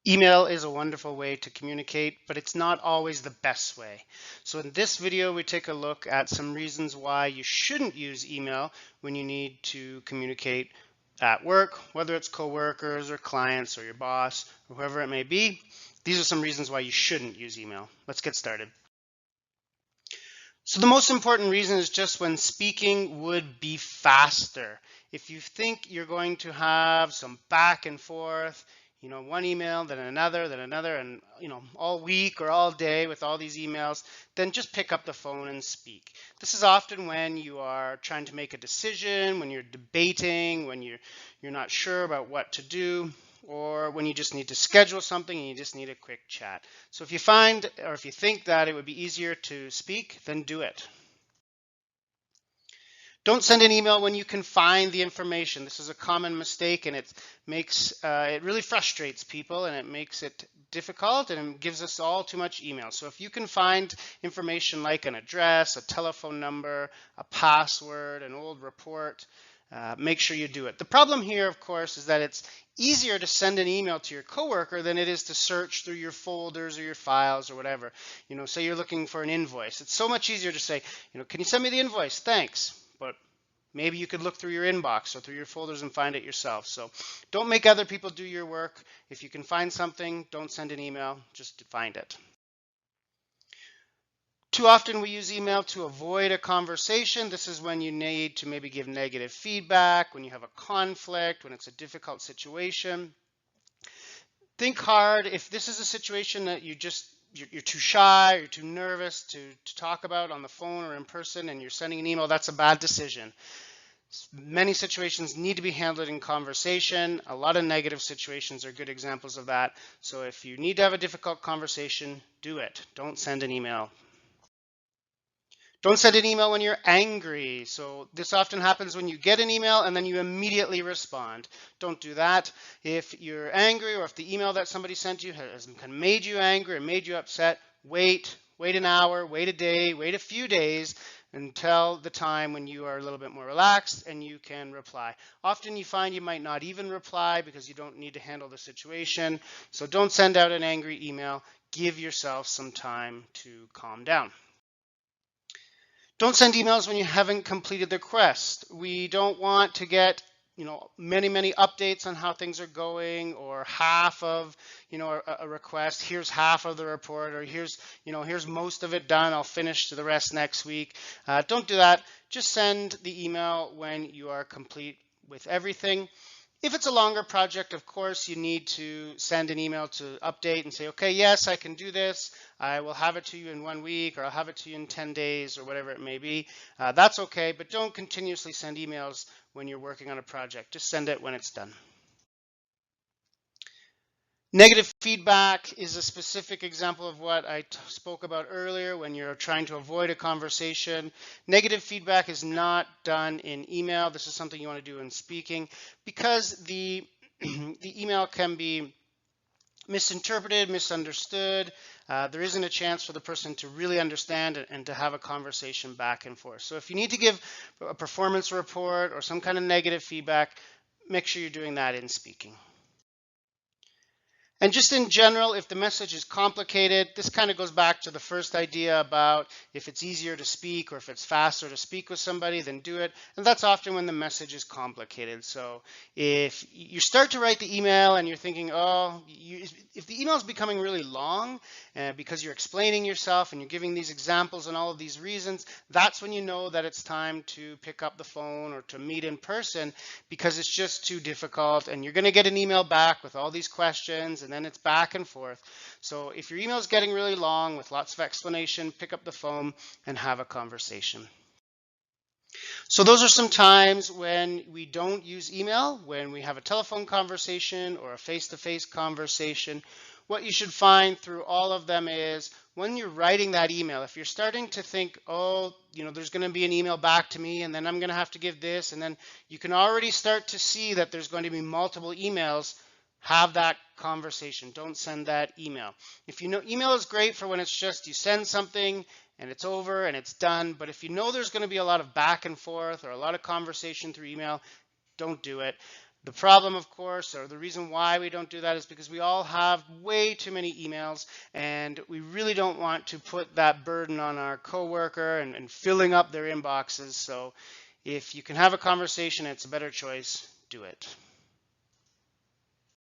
Email is a wonderful way to communicate, but it's not always the best way. So in this video, we take a look at some reasons why you shouldn't use email when you need to communicate at work, whether it's coworkers or clients or your boss or whoever it may be. These are some reasons why you shouldn't use email. Let's get started. So the most important reason is just when speaking would be faster. If you think you're going to have some back and forth, one email, then another, and all week or all day with all these emails, then just pick up the phone and speak. This is often when you are trying to make a decision, when you're debating, when you're not sure about what to do, or when you just need to schedule something and you just need a quick chat. So if you find or if you think that it would be easier to speak, then do it. Don't send an email when you can find the information. This is a common mistake, and it really frustrates people, and it makes it difficult, and it gives us all too much email. So if you can find information like an address, a telephone number, a password, an old report, make sure you do it. The problem here, of course, is that it's easier to send an email to your coworker than it is to search through your folders or your files or whatever. Say you're looking for an invoice. It's so much easier to say, can you send me the invoice? Thanks. But maybe you could look through your inbox or through your folders and find it yourself. So don't make other people do your work. If you can find something, don't send an email, just find it. Too often we use email to avoid a conversation. This is when you need to maybe give negative feedback, when you have a conflict, when it's a difficult situation. Think hard. If this is a situation that you're too shy, you're too nervous to talk about on the phone or in person, and you're sending an email, that's a bad decision. Many situations need to be handled in conversation. A lot of negative situations are good examples of that. So if you need to have a difficult conversation, do it. Don't send an email. Don't send an email when you're angry. So this often happens when you get an email and then you immediately respond. Don't do that. If you're angry or if the email that somebody sent you has made you angry or made you upset, wait an hour, wait a day, wait a few days until the time when you are a little bit more relaxed and you can reply. Often you find you might not even reply because you don't need to handle the situation. So don't send out an angry email. Give yourself some time to calm down. Don't send emails when you haven't completed the quest. We don't want to get many updates on how things are going, or half of a request. Here's half of the report, or here's most of it done, I'll finish the rest next week. Don't do that. Just send the email when you are complete with everything. If it's a longer project, of course, you need to send an email to update and say, okay, yes, I can do this. I will have it to you in 1 week, or I'll have it to you in 10 days, or whatever it may be. That's okay, but don't continuously send emails when you're working on a project. Just send it when it's done. Negative feedback is a specific example of what I spoke about earlier when you're trying to avoid a conversation. Negative feedback is not done in email. This is something you want to do in speaking because the email can be misinterpreted, misunderstood. There isn't a chance for the person to really understand and to have a conversation back and forth. So if you need to give a performance report or some kind of negative feedback, make sure you're doing that in speaking. And just in general, if the message is complicated, this kind of goes back to the first idea about if it's easier to speak or if it's faster to speak with somebody, then do it. And that's often when the message is complicated. So if you start to write the email and you're thinking, if the email is becoming really long because you're explaining yourself and you're giving these examples and all of these reasons, that's when you know that it's time to pick up the phone or to meet in person, because it's just too difficult and you're going to get an email back with all these questions and then it's back and forth. So if your email is getting really long with lots of explanation, pick up the phone and have a conversation. So those are some times when we don't use email, when we have a telephone conversation or a face-to-face conversation. What you should find through all of them is when you're writing that email, if you're starting to think, there's going to be an email back to me and then I'm going to have to give this, and then you can already start to see that there's going to be multiple emails, have that conversation. Don't send that email. If you know, email is great for when it's just you send something and it's over and it's done. But if you know there's going to be a lot of back and forth or a lot of conversation through email, don't do it. The problem, of course, or the reason why we don't do that is because we all have way too many emails, and we really don't want to put that burden on our coworker and filling up their inboxes. So if you can have a conversation, it's a better choice, do it.